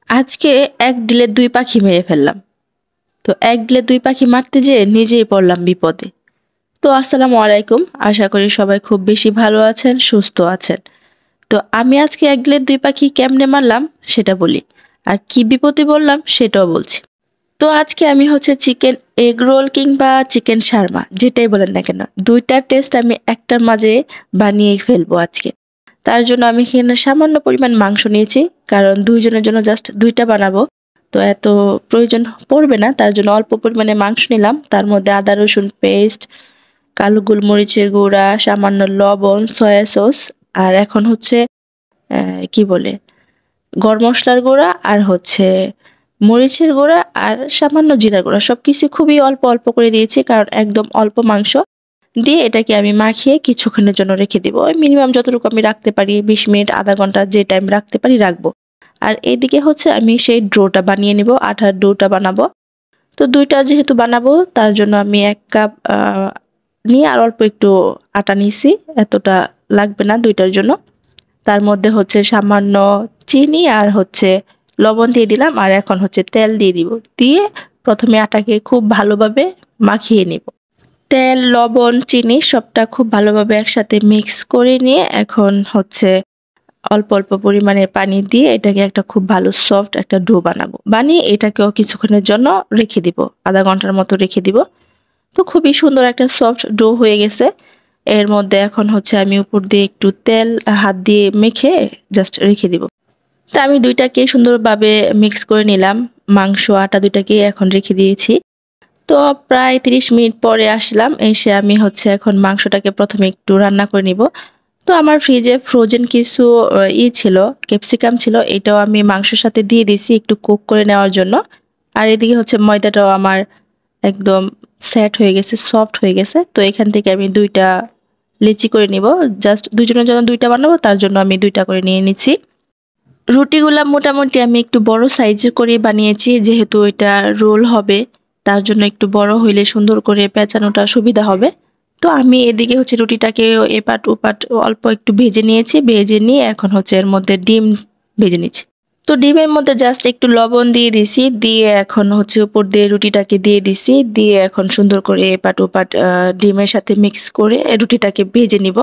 আজকে এক ডিলে ২ পাখি মেরে ফেললাম। তো এক ডিলে ২ পাখি মারতে যেয়ে নিজেই পড়লাম বিপদে। তো আসসালামু আলাইকুম। আশা করি সবাই খুব বেশি ভালো আছেন, সুস্থ আছেন। তো আমি আজকে এক ডিলে ২ পাখি কেমনে মারলাম সেটা বলি। আর কি বিপদে পড়লাম সেটাও বলছি। তো আজকে আমি চিকেন এগ রোল কিংবা চিকেন শারমা যেটাই বলেন না কেন ২ টার টেস্ট আমি একটার মাঝে বানিয়েই ফেলবো আজকে। তার জন্য আমি এখানে সামান্য পরিমাণ মাংস নিয়েছি। কারণ ২ জনের জন্য জাস্ট ২ টা বানাবো। তো এত প্রয়োজন পড়বে না। তার জন্য অল্প পরিমাণে মাংস নিলাম। তার মধ্যে আদা রসুন পেস্ট, কালো গোলমরিচের গুঁড়া, সামান্য লবণ, সয়া সস আর এখন কি বলে গরম মসলার গুঁড়া আর মরিচের গুঁড়া আর সামান্য জিরার গুঁড়া। সবকিছু খুবই অল্প, অল্প করে দিয়েছি কারণ একদম অল্প মাংস। দিয়ে এটাকে আমি মাখিয়ে কিছুক্ষণের জন্য রেখে দিব। ওই মিনিমাম যতটুকু আমি রাখতে পারি ২০ মিনিট, আধা ঘন্টা যে টাইম রাখতে পারি রাখবো। আর এইদিকে আমি সেই ডোটা বানিয়ে নিব, আটার ডোটা বানাবো। তো ২ টা যেহেতু বানাবো তার জন্য আমি ১ কাপ নিয়ে আর অল্প একটু আটা নিছি। এতটা লাগবে না ২ টার জন্য। তার মধ্যে সামান্য চিনি আর লবণ দিয়ে দিলাম আর এখন তেল দিয়ে দিব। দিয়ে প্রথমে আটাকে খুব ভালোভাবে মাখিয়ে নিব। তেল, লবণ, চিনি সবটা খুব ভালোভাবে একসাথে মিক্স করে নিয়ে এখন অল্প, অল্প পরিমাণে পানি দিয়ে এটাকে একটা খুব ভালো সফট একটা ডো বানাবো। বানিয়ে এটাকেও কিছুক্ষণের জন্য রেখে দিব। আধা ঘন্টার মতো রেখে দিব। তো খুবই সুন্দর একটা সফট ডো হয়ে গেছে। এর মধ্যে এখন আমি উপর দিয়ে একটু তেল হাত দিয়ে মেখে জাস্ট রেখে দিব। তো আমি ২ টাকে সুন্দরভাবে মিক্স করে নিলাম। মাংস, আটা ২ টাকে এখন রেখে দিয়েছি। তো প্রায় ৩০ মিনিট পরে আসলাম। এসে আমি এখন মাংসটাকে প্রথমে একটু রান্না করে নিব। তো আমার ফ্রিজে ফ্রোজেন কিছু ছিল, ক্যাপসিকাম ছিল। এটাও আমি মাংসের সাথে দিয়ে দিছি একটু কুক করে নেওয়ার জন্য। আর এদিকে ময়দাটাও আমার একদম সেট হয়ে গেছে, সফট হয়ে গেছে। তো এখান থেকে আমি ২ টা লেচি করে নিব। জাস্ট ২ জনের জন্য ২ টা বানাবো তার জন্য আমি ২ টা করে নিয়ে নিচ্ছি। রুটিগুলা মোটামুটি আমি একটু বড় সাইজের করে বানিয়েছি যেহেতু এটা রোল হবে। তার জন্য একটু বড় হইলে সুন্দর করে পেঁচানোটা সুবিধা হবে। তো আমি এদিকে রুটিটাকে এপাট ওপাট অল্প একটু ভেজে নিয়েছি। ভেজে নিয়ে এখন এর মধ্যে ডিম ভেজে নিচ্ছি। তো ডিমের মধ্যে জাস্ট একটু লবণ দিয়ে দিছি। দিয়ে এখন উপর দিয়ে রুটিটাকে দিয়ে দিছি। দিয়ে এখন সুন্দর করে এপাট ওপাট ডিমের সাথে মিক্স করে রুটিটাকে ভেজে নিব।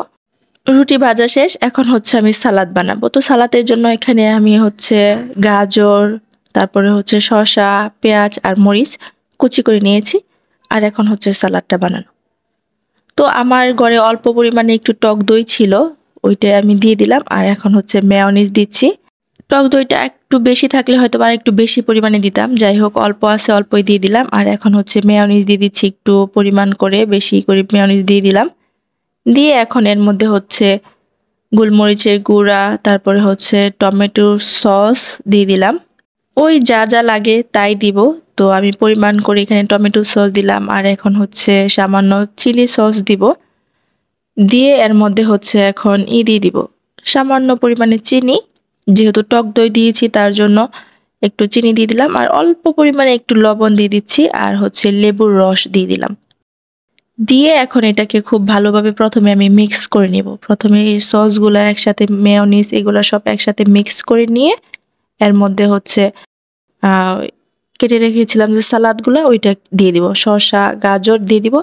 রুটি ভাজা শেষ। এখন আমি সালাদ বানাবো। তো সালাদের জন্য এখানে আমি গাজর, তারপরে শসা, পেঁয়াজ আর মরিচ কুচি করে নিয়েছি। আর এখন সালাদটা বানানো। তো আমার ঘরে অল্প পরিমাণে একটু টক দই ছিল। ওইটা আমি দিয়ে দিলাম। আর এখন মেয়োনিজ দিচ্ছি। টক দইটা একটু বেশি থাকলে হয়তো আর একটু বেশি পরিমাণে দিতাম। যাই হোক অল্প আছে অল্পই দিয়ে দিলাম। আর এখন মেয়োনিজ দিয়ে দিচ্ছি একটু পরিমাণ করে, বেশি করে মেয়োনিজ দিয়ে দিলাম। দিয়ে এখন এর মধ্যে গোলমরিচের গুঁড়া, তারপরে টমেটোর সস দিয়ে দিলাম। ওই যা যা লাগে তাই দিব। তো আমি পরিমাণ করে এখানে টমেটো সস দিলাম আর এখন সামান্য চিলি সস দিব। দিয়ে এর মধ্যে এখন দিয়ে দিব সামান্য পরিমাণে চিনি। যেহেতু টক দই দিয়েছি তার জন্য একটু চিনি দিয়ে দিলাম আর অল্প পরিমাণে একটু লবণ দিয়ে দিচ্ছি আর লেবুর রস দিয়ে দিলাম। দিয়ে এখন এটাকে খুব ভালোভাবে প্রথমে আমি মিক্স করে নিব। প্রথমে এই সসগুলা একসাথে, মেয়োনিজ এগুলা সব একসাথে মিক্স করে নিয়ে এর মধ্যে কেটে রেখেছিলাম যে সালাদগুলা ওইটা দিয়ে দিব। শসা, গাজর দিয়ে দিব।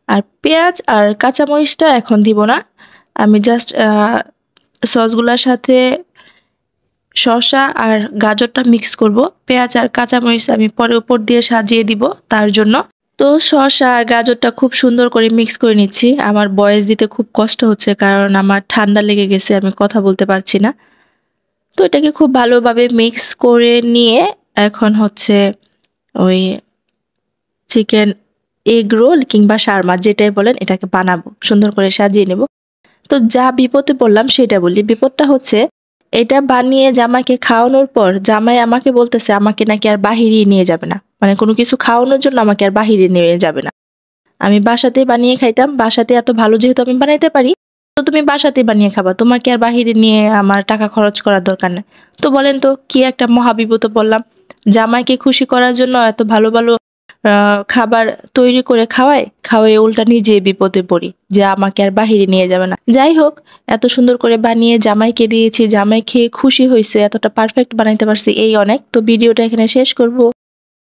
আর পেঁয়াজ আর কাঁচামরিচটা এখন দিব না। আমি জাস্ট সসগুলার সাথে শসা আর গাজরটা মিক্স করব। পেঁয়াজ আর কাঁচামরিচ আমি পরে উপর দিয়ে সাজিয়ে দিব তার জন্য। তো শসা আর গাজরটা খুব সুন্দর করে মিক্স করে নিচ্ছি। আমার ভয়েস দিতে খুব কষ্ট হচ্ছে কারণ আমার ঠান্ডা লেগে গেছে, আমি কথা বলতে পারছি না। তো এটাকে খুব ভালোভাবে মিক্স করে নিয়ে এখন ওই চিকেন এগ রোল কিংবা শারমা যেটাই বলেন এটাকে বানাবো, সুন্দর করে সাজিয়ে নেব। তো যা বিপদে পড়লাম সেটা বলি। বিপদটা এটা বানিয়ে জামাইকে খাওয়ানোর পর জামাই আমাকে বলতেছে আমাকে নাকি আর বাহিরে নিয়ে যাবে না, মানে কোনো কিছু খাওয়ানোর জন্য আমাকে আর বাহিরে নিয়ে যাবে না। আমি বাসাতে বানিয়ে খাইতাম, বাসাতে এত ভালো যেহেতু আমি বানাইতে পারি, তো তুমি বাসাতে বানিয়ে খাবা, তোমাকে আর বাহিরে নিয়ে আমার টাকা খরচ করার দরকার নেই। তো বলেন তো কি একটা মহাবিপদে পড়লাম। জামাইকে খুশি করার জন্য এত ভালো ভালো খাবার তৈরি করে খাওয়াই উল্টা নিজে বিপদে পড়ি যে আমাকে আর বাহিরে নিয়ে যাবে না। যাই হোক, এত সুন্দর করে বানিয়ে জামাইকে দিয়েছি, জামাই খেয়ে খুশি হয়েছে, এতটা পারফেক্ট বানাইতে পারছি এই অনেক। তো ভিডিওটা এখানে শেষ করব।